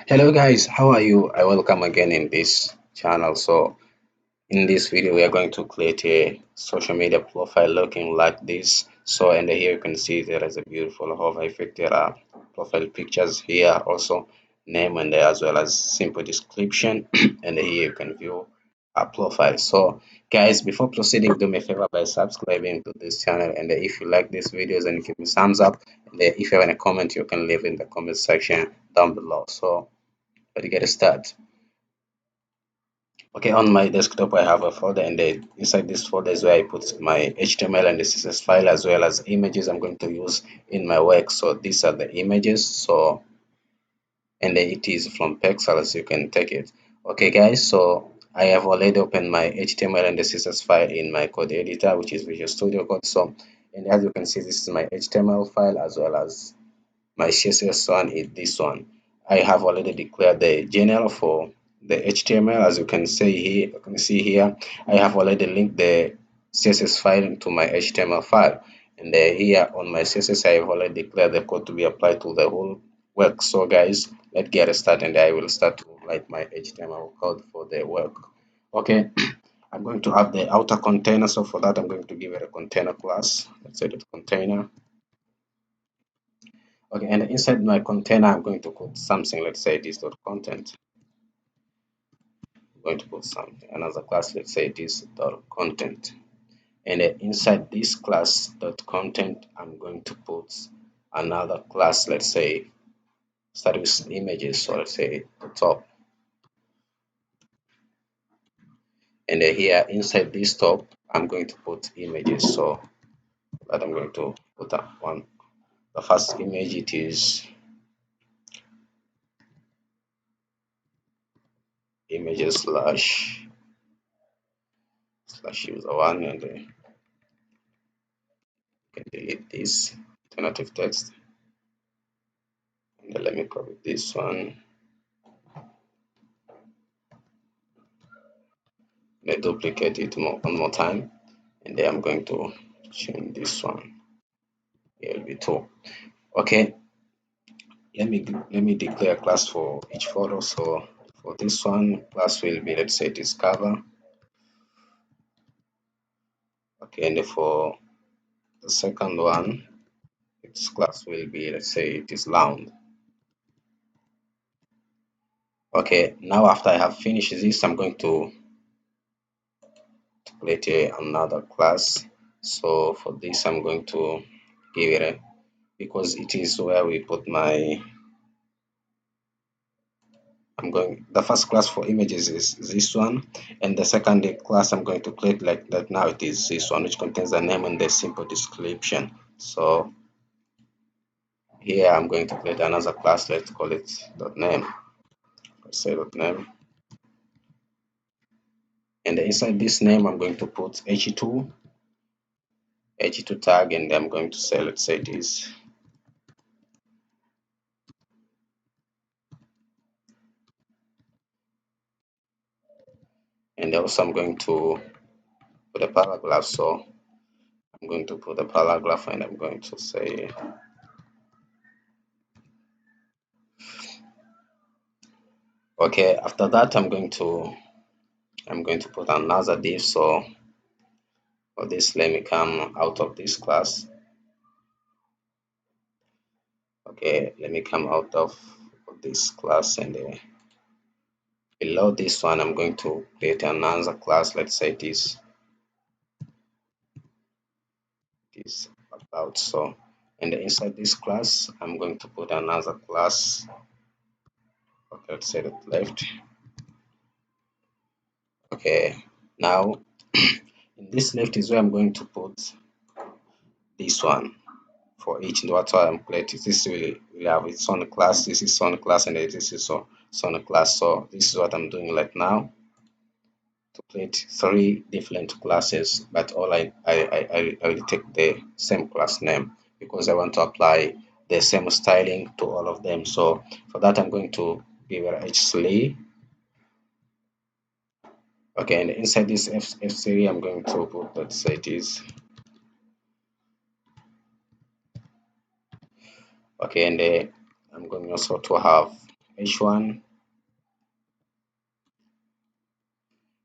Hello guys, how are you? I welcome again in this channel. So in this video we are going to create a social media profile looking like this. So and here you can see there is a beautiful hover effect. There are profile pictures here, also name and as well as simple description and here you can view a profile. So guys, before proceeding, do me a favor by subscribing to this channel, and if you like these videos and give me thumbs up, and if you have any comment you can leave in the comment section down below. So let's get started. Okay, on my desktop I have a folder, and inside this folder is where I put my HTML and the CSS file as well as images I'm going to use in my work. So these are the images. So and it is from Pexels, you can take it. Okay guys, so I have already opened my HTML and the CSS file in my code editor, which is Visual Studio Code. So and as you can see, this is my HTML file as well as my CSS one is this one. I have already declared the general for the HTML. As you can see here, I have already linked the CSS file to my HTML file, and here on my CSS I have already declared the code to be applied to the whole work. So guys, let's get started, and I will start to write my HTML code for the work. Okay. I'm going to have the outer container, so for that I'm going to give it a container class. Let's say that container. Okay, and inside my container, I'm going to put something. Let's say this dot content. I'm going to put something another class. Let's say this dot content. And inside this class dot content, I'm going to put another class. Let's say start with images. So let's say the top. And here inside this top, I'm going to put images. So that I'm going to put up one. The first image it is images slash user one, and can delete this alternative text, and let me copy this one and duplicate it one more time, and then I'm going to change this one. Here will be two. Okay, let me declare a class for each photo. So for this one, class will be, let's say, discover. Okay, and for the second one, its class will be, let's say, it is round. Okay, now after I have finished this, I'm going to create another class. So for this, I'm going to give it a, because it is where we put my, the first class for images is this one, and the second class I'm going to create like that now it is this one, which contains the name and the simple description. So here I'm going to create another class. Let's call it dot name. Let's say dot name, and inside this name I'm going to put h2 tag, and I'm going to say, let's say this. And also I'm going to put a paragraph. So I'm going to put a paragraph, and I'm going to say, okay, after that I'm going to put another div. So for this, let me come out of this class. Okay, let me come out of this class, and below this one I'm going to create another class. Let's say this about. So and inside this class I'm going to put another class. Okay, let's say that left. Okay, now in this left is where I'm going to put this one for each. That's why I'm creating this. Will have its own class. This is own class, and this is its own class. So this is what I'm doing right now, to create three different classes, but all I will take the same class name because I want to apply the same styling to all of them. So for that I'm going to give it h3. Okay, and inside this f3 I'm going to put, let's say it is, okay, and I'm going also to have h1,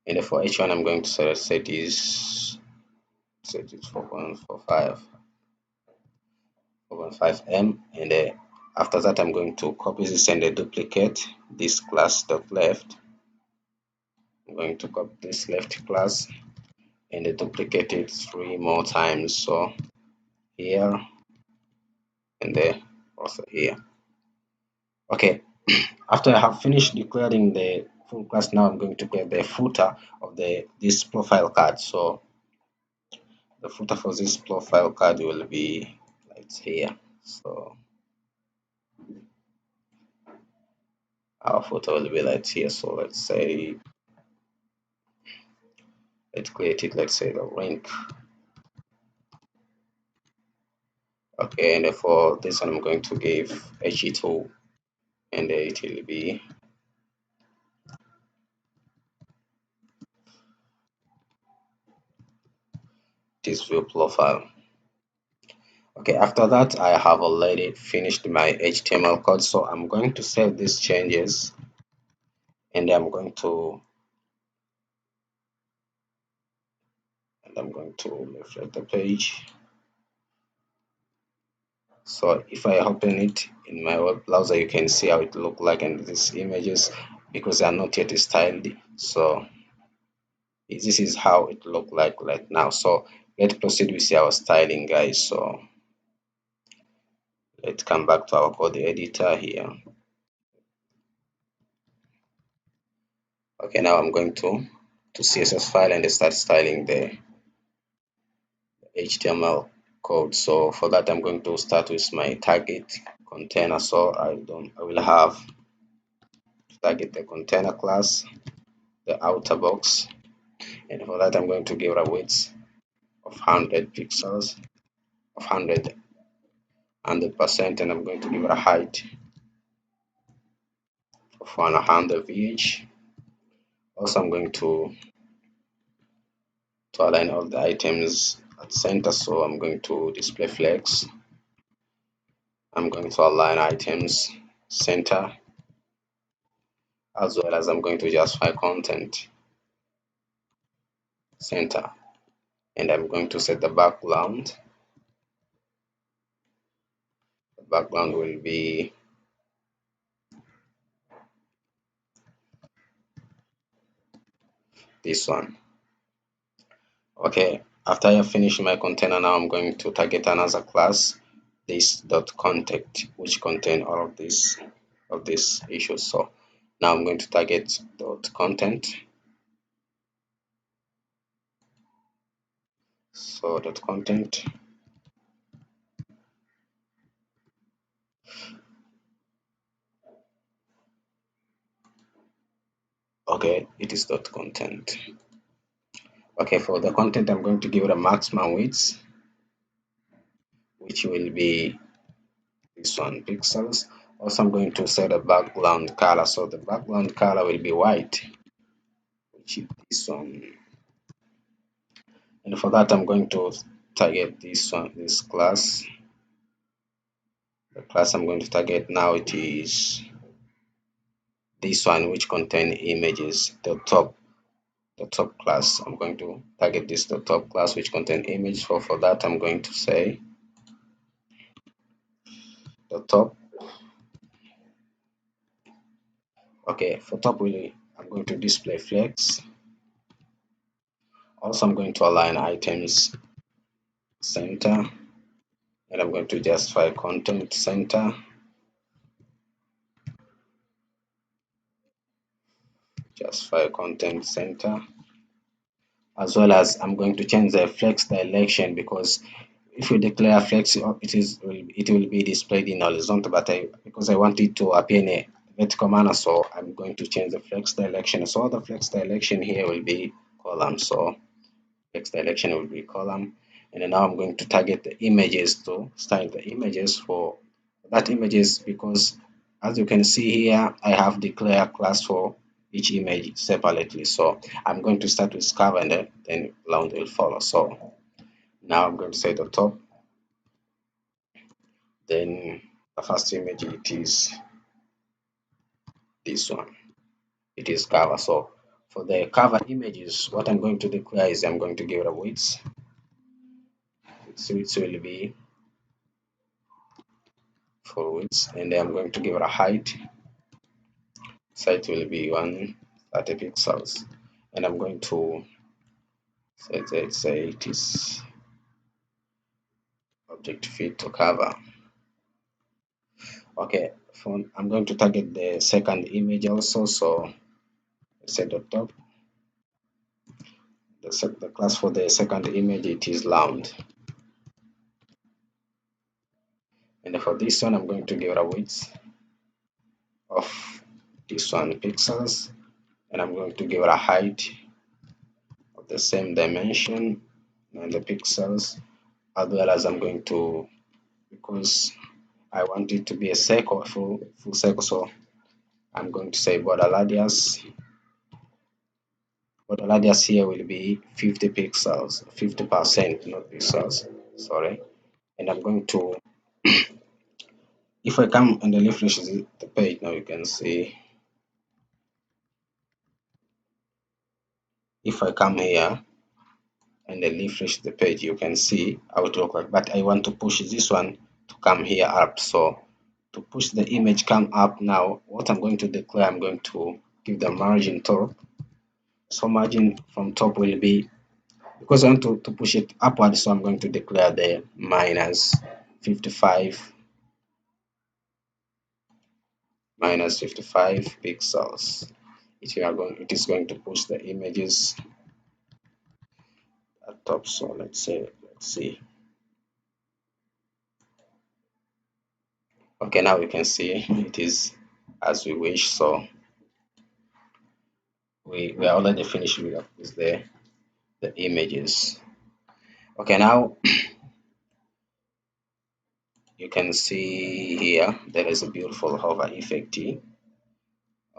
and for h1 I'm going to set it 4.5 and after that I'm going to copy this and duplicate this class dot left. I'm going to copy this left class and duplicate it 3 more times, so here and there, also here. Okay, after I have finished declaring the full class, now I'm going to get the footer of this profile card. So the footer for this profile card will be right here. So our footer will be right here. So let's say, let's create it, let's say the link. Okay, and for this one I'm going to give he2 and it will be this view profile. Okay, after that I have already finished my HTML code, so I'm going to save these changes and I'm going to refresh the page. So if I open it in my web browser, you can see how it look like, and these images, because they are not yet styled, so this is how it look like right now. So let's proceed with our styling, guys. So let's come back to our code editor here. Okay, now I'm going to CSS file and start styling the HTML code. So for that I'm going to start with my target container. So I will have to target the container class, the outer box, and for that I'm going to give it a width of 100 pixels, of 100%, and I'm going to give it a height of 100 VH. Also I'm going to align all the items at center, so I'm going to display flex. I'm going to align items center, as well as I'm going to justify content center, and I'm going to set the background. The background will be this one. Okay, after I finish my container, now I'm going to target another class, this dot contact, which contain all of these issues. So now I'm going to target dot content. So dot content. Okay, it is dot content. Okay, for the content I'm going to give it a maximum width, which will be this one pixels. Also I'm going to set a background color, so the background color will be white, which is this one. And for that I'm going to target this one, this class. The class I'm going to target now, it is this one, which contain images, the top class. I'm going to target this, the top class, which contain image. For that I'm going to say the top. Okay, for top really I'm going to display flex. Also I'm going to align items center, and I'm going to justify content center, justify content center, as well as I'm going to change the flex direction, because if you declare flex, it will be displayed in horizontal, but because I want it to appear in a vertical manner, so I'm going to change the flex direction. So the flex direction here will be column. So flex direction will be column, and then now I'm going to target the images, to style the images for that images, because as you can see here I have declared class for each image separately. So I'm going to start with cover, and then round will follow. So now I'm going to say the top, then the first image, it is this one. It is cover. So for the cover images, what I'm going to declare is I'm going to give it a width. So it will be for width, and I'm going to give it a height. So it will be 130 pixels, and I'm going to say it is object fit to cover. Okay, I'm going to target the second image also. So set the top. The class for the second image, it is round, and for this one I'm going to give it a width of this one pixels, and I'm going to give it a height of the same dimension and the pixels, as well as I'm going to, because I want it to be a circle, full circle, so I'm going to say border radius here will be 50 pixels, 50%, not pixels, sorry. And I'm going to, if I come and refresh the page, now you can see, if I come here and then refresh the page, you can see how it looks like. But I want to push this one to come here up. So to push the image come up now, what I'm going to declare, I'm going to give the margin top. So margin from top will be, because I want to push it upward, so I'm going to declare the minus 55 pixels. It is going to push the images at top. So let's see. Okay, now we can see it is as we wish. So we are already finished with the images. Okay, now you can see here there is a beautiful hover effect here.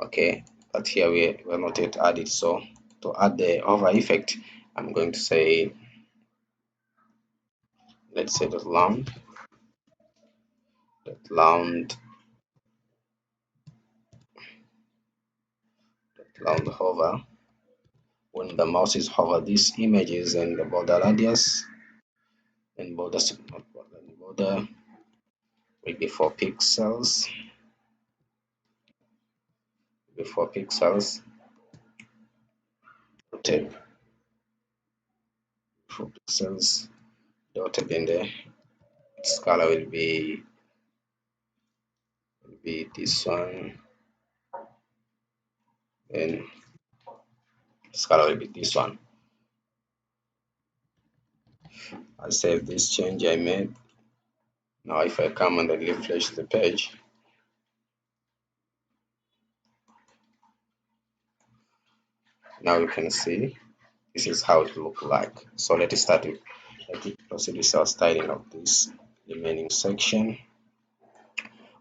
Okay, but here we're not yet added. So to add the hover effect, I'm going to say, let's say that round hover. When the mouse is hover these images and the border radius and border not border, the border will be 4 pixels. Before pixels, rotate 4 pixels dotted in there. Its color will be this one, and its color will be this one. I save this change I made. Now if I come and refresh the page, now you can see this is how it look like. So let us proceed with our styling of this remaining section.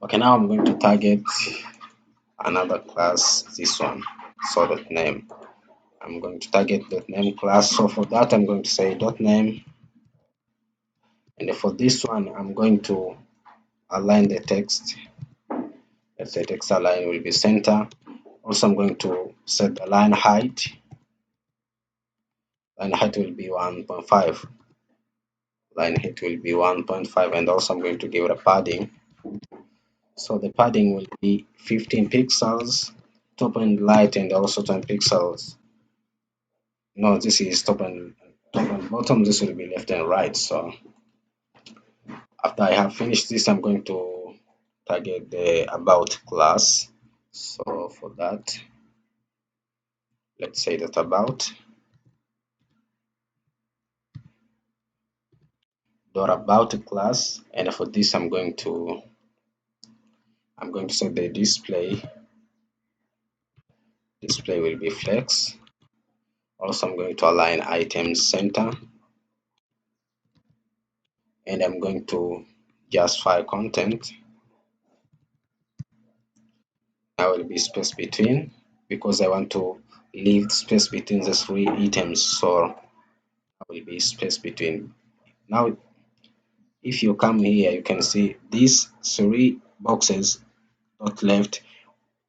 Okay, now I'm going to target another class, this one, so dot name. I'm going to target dot name class. So for that I'm going to say dot name, and for this one I'm going to align the text. Let's say text align will be center. Also I'm going to set the line height. Line height will be 1.5. Line height will be 1.5, and also I'm going to give it a padding. So the padding will be 15 pixels, top and light, and also 10 pixels. No, this is top and bottom. This will be left and right. So after I have finished this, I'm going to target the about class. So for that, let's say that about dot about class, and for this I'm going to set the display will be flex. Also I'm going to align items center, and I'm going to justify content. Now will be space between, because I want to leave space between the 3 items, so there will be space between. Now if you come here, you can see these 3 boxes dot left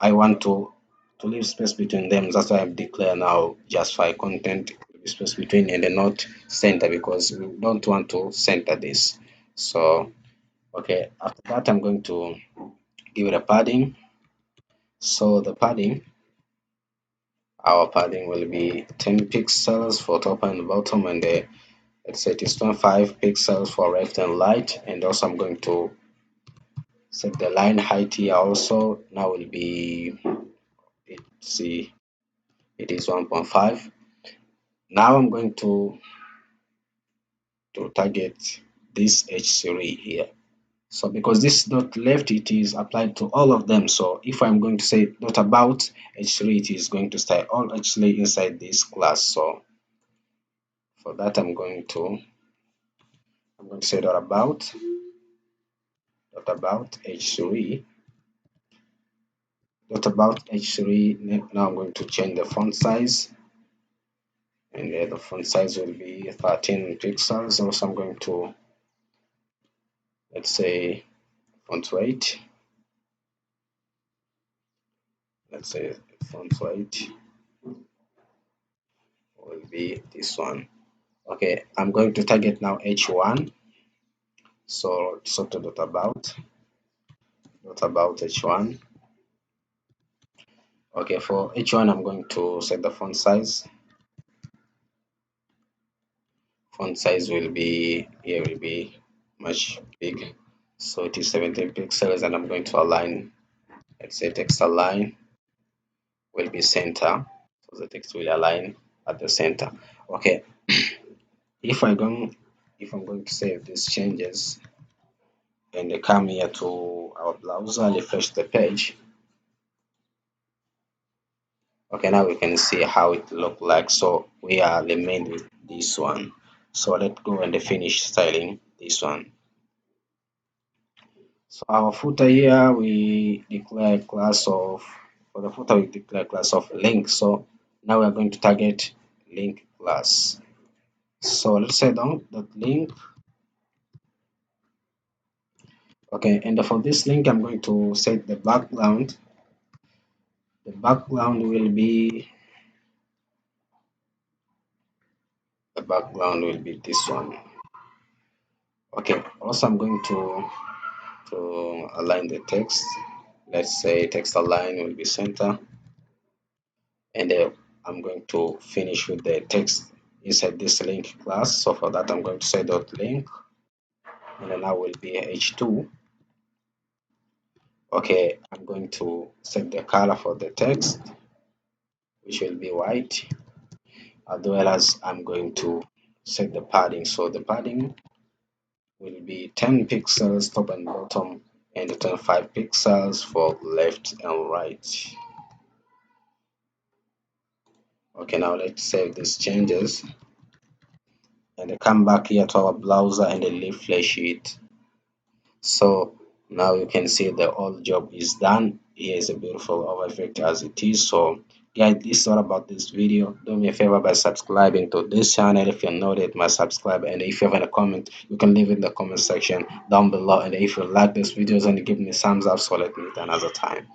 I want to leave space between them. That's why I've declared now just file content space between and the not center, because we don't want to center this. So okay, after that I'm going to give it a padding. So the padding, our padding will be 10 pixels for top and bottom, and let's say it is 25 pixels for left and right. And also I'm going to set the line height here also. Now will be, let's see, it is 1.5. Now I'm going to target this H3 here. So because this dot left, it is applied to all of them. So if I'm going to say dot about H3, it is going to stay all actually inside this class. So for that, I'm going to say dot about H3, dot about H3. Now I'm going to change the font size, and the font size will be 13 pixels. Also, I'm going to, let's say, font weight. Let's say font weight will be this one. Okay, I'm going to target now H1. So to dot about H1. Okay, for H1 I'm going to set the font size. Font size will be, here will be much big. So it is 17 pixels, and I'm going to align, let's say text align will be center. So the text will align at the center. Okay, if I go if I'm going to save these changes and come here to our browser, refresh the page. Okay, now we can see how it look like. So we are remained with this one. So let's go and finish styling this one. So our footer here, we declare class of, for the footer we declare class of link. So now we are going to target link class. So let's say down that link. Okay, and for this link I'm going to set the background. The background will be, this one. Okay, also I'm going to align the text. Let's say text align will be center, and I'm going to finish with the text inside this link class. So for that I'm going to say dot link, and then I will be h2. Okay, I'm going to set the color for the text, which will be white, as well as I'm going to set the padding. So the padding will be 10 pixels top and bottom, and 25 pixels for left and right. Okay, now let's save these changes and come back here to our browser and refresh it. So now you can see the whole job is done. Here is a beautiful overview as it is. So guys, this is all about this video. Do me a favor by subscribing to this channel if you're not yet my subscriber, and if you have any comment you can leave it in the comment section down below, and if you like this videos and give me thumbs up, so let me meet another time.